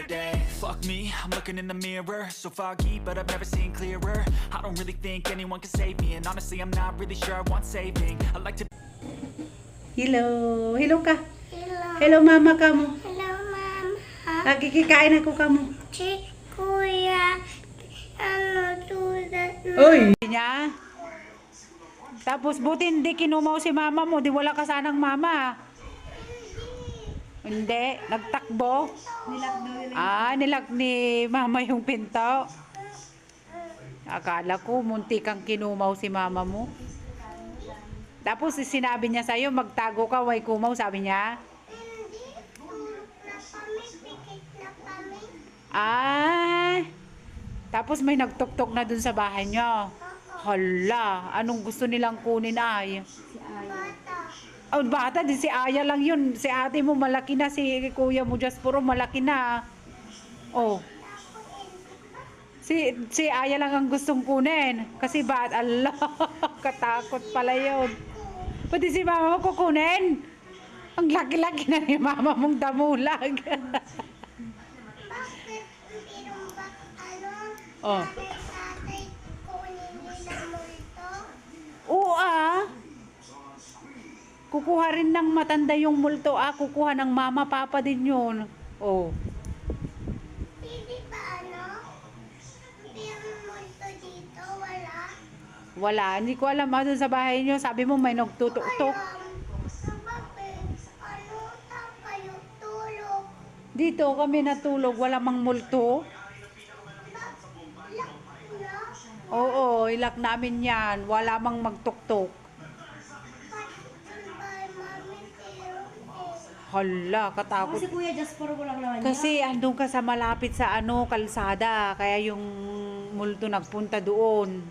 better day. Fuck me, I'm looking in the mirror, so foggy, but I've never seen clearer. I don't really think anyone can save me, and honestly I'm not really sure I want saving. I like to. Hello. Hello ka. Hello. Hello mama ka mo. Hello, ma'am. Nakikikain ako ka mo. Si Kuya, tulad mo. Oy! Niya. Tapos buti hindi kinumaw si mama mo. Di wala ka sanang mama. Hindi. Nagtakbo. Nilak ni mama yung pinto. Akala ko munti kang kinumaw si mama mo. Tapos sinabi niya sa'yo, magtago ka, way kumaw, sabi niya. Hindi, tulog na kami, pikit na kami. Tapos may nagtuktok na dun sa bahay niyo. Hala, anong gusto nilang kunin ay? Bata. Oh, bata, di si Aya lang yun. Si ate mo malaki na, si kuya mo Jaspuro malaki na. Oh. Si Aya lang ang gustong kunin. Kasi Allah, katakot pala yun. Pati si mama mo kukunin. Ang laki-laki na ni mama mong damulag. Bakit meron ba, Oh. bakit tatay kunin nila multo? Oo Kukuha rin ng matanda yung multo kukuha ng mama, papa din yun. Oh. Hindi ba meron multo dito? Wala? Wala, hindi ko alam doon sa bahay niyo. Sabi mo may nagtutok-tok. Bakit? Saan kayo tulog? Dito kami natulog, wala mang multo. Lock na? Oo, ilak namin yan. Wala mang magtuktok. Hala, katakot. Kasi Kuya Jasporo ko lang naman Kasi andun ka sa malapit sa kalsada, kaya yung multo nagpunta doon.